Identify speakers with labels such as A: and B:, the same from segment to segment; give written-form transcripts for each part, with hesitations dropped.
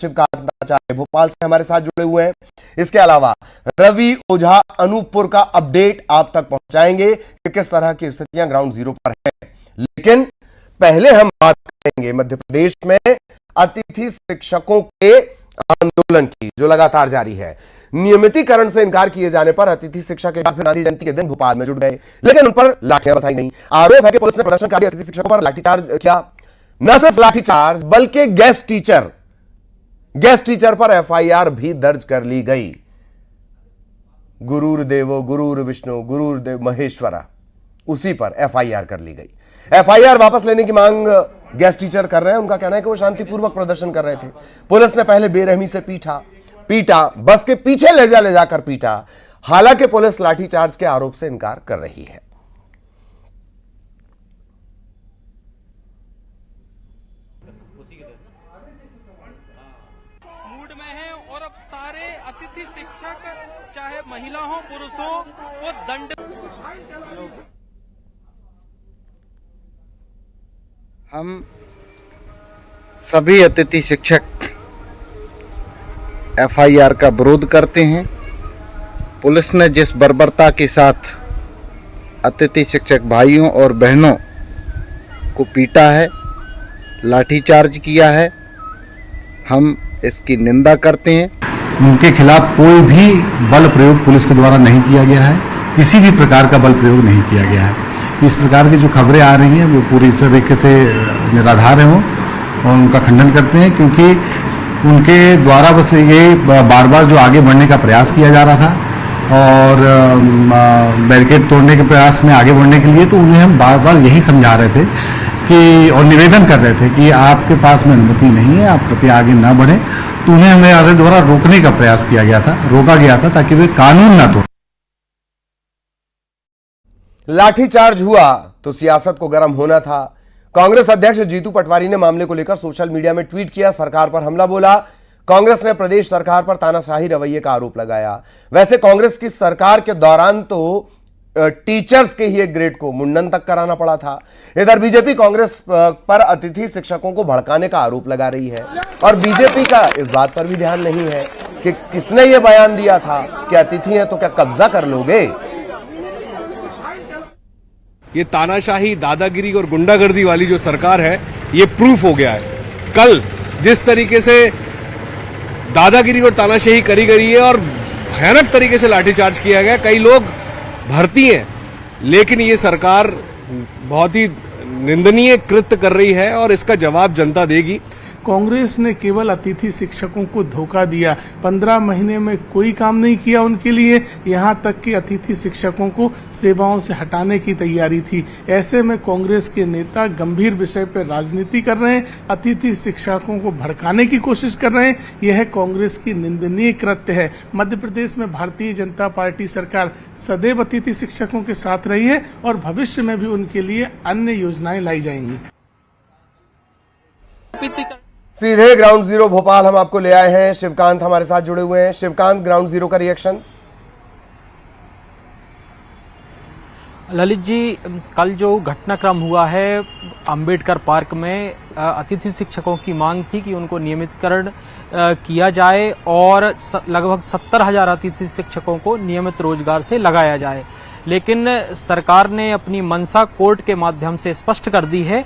A: शिवकांत आचार्य भोपाल से हमारे साथ जुड़े हुए हैं। इसके अलावा रवि ओझा अनूपपुर का अपडेट आप तक पहुंचाएंगे कि किस तरह की स्थितियां ग्राउंड जीरो पर हैं। लेकिन पहले हम बात करेंगे मध्य प्रदेश में अतिथि शिक्षकों के आंदोलन की, जो लगातार जारी है। नियमितीकरण से इनकार किए जाने पर अतिथि शिक्षक गांधी जयंती के दिन भोपाल में जुट गए, लेकिन उन पर लाठियां बरसाई गई। आरोप है कि पुलिस ने प्रदर्शनकारी अतिथि शिक्षकों पर लाठीचार्ज किया। न सिर्फ लाठीचार्ज बल्कि गेस्ट टीचर पर एफआईआर भी दर्ज कर ली गई। गुरुर्देवो गुरुर विष्णु गुरुर्देव महेश्वरा, उसी पर एफआईआर कर ली गई। एफआईआर वापस लेने की मांग गेस्ट टीचर कर रहे हैं। उनका कहना है कि वो शांतिपूर्वक प्रदर्शन कर रहे थे। पुलिस ने पहले बेरहमी से पीटा, बस के पीछे ले जाकर पीटा। हालांकि पुलिस लाठीचार्ज के आरोप से इनकार कर रही है।
B: मूड में है और अब सारे अतिथि शिक्षक चाहे महिला हो पुरुष हो वो दंड।
C: हम सभी अतिथि शिक्षक एफआईआर का विरोध करते हैं। पुलिस ने जिस बर्बरता के साथ अतिथि शिक्षक भाइयों और बहनों को पीटा है, लाठीचार्ज किया है, हम इसकी निंदा करते हैं।
D: उनके खिलाफ कोई भी बल प्रयोग पुलिस के द्वारा नहीं किया गया है, किसी भी प्रकार का बल प्रयोग नहीं किया गया है। इस प्रकार की जो खबरें आ रही हैं वो पूरी तरीके से निराधार हैं और उनका खंडन करते हैं, क्योंकि उनके द्वारा बस ये बार बार जो आगे बढ़ने का प्रयास किया जा रहा था और बैरिकेड तोड़ने के प्रयास में आगे बढ़ने के लिए, तो उन्हें हम बार बार यही समझा रहे थे कि और निवेदन कर रहे थे कि आपके पास में अनुमति नहीं है, आप कृपया आगे ना बढ़ें। तो उन्हें हमारे द्वारा रोकने का प्रयास किया गया था, रोका गया था ताकि वे कानून ना तोड़ें।
A: लाठीचार्ज हुआ तो सियासत को गर्म होना था। कांग्रेस अध्यक्ष जीतू पटवारी ने मामले को लेकर सोशल मीडिया में ट्वीट किया, सरकार पर हमला बोला। कांग्रेस ने प्रदेश सरकार पर तानाशाही रवैये का आरोप लगाया। वैसे कांग्रेस की सरकार के दौरान तो टीचर्स के ही एक ग्रेड को मुंडन तक कराना पड़ा था। इधर बीजेपी कांग्रेस पर अतिथि शिक्षकों को भड़काने का आरोप लगा रही है और बीजेपी का इस बात पर भी ध्यान नहीं है कि किसने यह बयान दिया था कि अतिथि हैं तो क्या कब्जा कर लोगे।
E: ये तानाशाही, दादागिरी और गुंडागर्दी वाली जो सरकार है, ये प्रूफ हो गया है। कल जिस तरीके से दादागिरी और तानाशाही करी गई है और भयानक तरीके से लाठीचार्ज किया गया, कई लोग भर्ती हैं, लेकिन ये सरकार बहुत ही निंदनीय कृत्य कर रही है और इसका जवाब जनता देगी।
F: कांग्रेस ने केवल अतिथि शिक्षकों को धोखा दिया, 15 महीने में कोई काम नहीं किया उनके लिए, यहां तक कि अतिथि शिक्षकों को सेवाओं से हटाने की तैयारी थी। ऐसे में कांग्रेस के नेता गंभीर विषय पर राजनीति कर रहे हैं, अतिथि शिक्षकों को भड़काने की कोशिश कर रहे हैं। यह कांग्रेस की निंदनीय कृत्य है। मध्य प्रदेश में भारतीय जनता पार्टी सरकार सदैव अतिथि शिक्षकों के साथ रही है और भविष्य में भी उनके लिए अन्य योजनाएं लाई जाएंगी।
A: सीधे ग्राउंड जीरो भोपाल हम आपको ले आए हैं। शिवकांत हमारे साथ जुड़े हुए हैं। शिवकांत, ग्राउंड जीरो का रिएक्शन।
B: ललित जी, कल जो घटनाक्रम हुआ है अंबेडकर पार्क में, अतिथि शिक्षकों की मांग थी कि उनको नियमितीकरण किया जाए और लगभग 70,000 अतिथि शिक्षकों को नियमित रोजगार से लगाया जाए। लेकिन सरकार ने अपनी मंशा कोर्ट के माध्यम से स्पष्ट कर दी है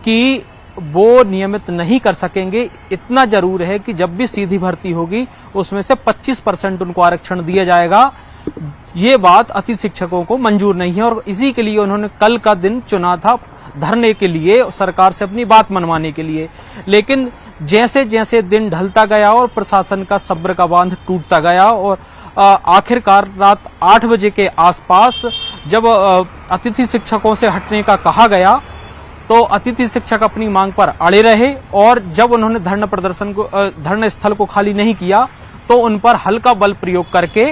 B: कि वो नियमित नहीं कर सकेंगे। इतना जरूर है कि जब भी सीधी भर्ती होगी उसमें से 25% उनको आरक्षण दिया जाएगा। ये बात अतिथि शिक्षकों को मंजूर नहीं है और इसी के लिए उन्होंने कल का दिन चुना था धरने के लिए, सरकार से अपनी बात मनवाने के लिए। लेकिन जैसे जैसे दिन ढलता गया और प्रशासन का सब्र का बांध टूटता गया और आखिरकार रात 8 बजे के आसपास जब अतिथि शिक्षकों से हटने का कहा गया तो अतिथि शिक्षक अपनी मांग पर अड़े रहे और जब उन्होंने धरना स्थल को खाली नहीं किया तो उन पर हल्का बल प्रयोग करके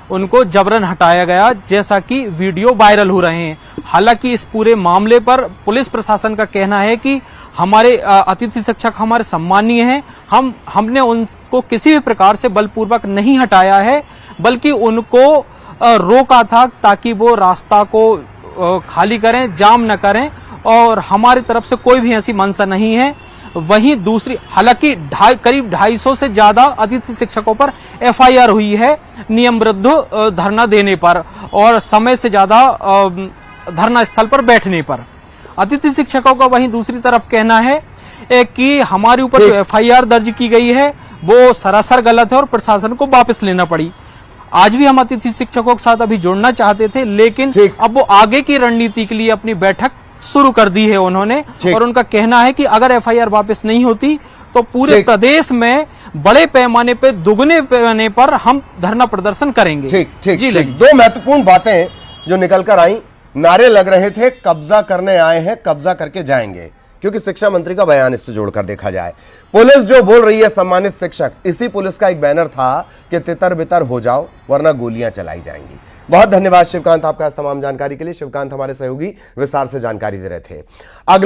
B: उनको जबरन हटाया गया, जैसा कि वीडियो वायरल हो रहे हैं। हालांकि इस पूरे मामले पर पुलिस प्रशासन का कहना है कि हमारे अतिथि शिक्षक हमारे सम्मानीय हैं, हमने उनको किसी भी प्रकार से बलपूर्वक नहीं हटाया है, बल्कि उनको रोका था ताकि वो रास्ता को खाली करें, जाम न करें और हमारी तरफ से कोई भी ऐसी मंशा नहीं है। वहीं दूसरी, हालांकि करीब 250 से ज्यादा अतिथि शिक्षकों पर एफआईआर हुई है नियम विरुद्ध धरना देने पर और समय से ज्यादा धरना स्थल पर बैठने पर। अतिथि शिक्षकों का वहीं दूसरी तरफ कहना है कि हमारे ऊपर जो एफआईआर दर्ज की गई है वो सरासर गलत है और प्रशासन को वापस लेना पड़ी। आज भी हम अतिथि शिक्षकों के साथ अभी जुड़ना चाहते थे, लेकिन अब वो आगे की रणनीति के लिए अपनी बैठक शुरू कर दी है उन्होंने, और उनका कहना है कि अगर एफआईआर वापस नहीं होती तो पूरे प्रदेश में बड़े पैमाने पे, दुगने पैमाने पर हम धरना प्रदर्शन करेंगे।
A: ठीक। दो महत्वपूर्ण बातें जो निकल कर आई, नारे लग रहे थे कब्जा करने आए हैं, कब्जा करके जाएंगे, क्योंकि शिक्षा मंत्री का बयान इससे जोड़कर देखा जाए। पुलिस जो बोल रही है सम्मानित शिक्षक, इसी पुलिस का एक बैनर था कि तितर बितर हो जाओ वरना गोलियां चलाई जाएंगी। बहुत धन्यवाद शिवकांत आपका इस तमाम जानकारी के लिए। शिवकांत हमारे सहयोगी विस्तार से जानकारी दे रहे थे। अगला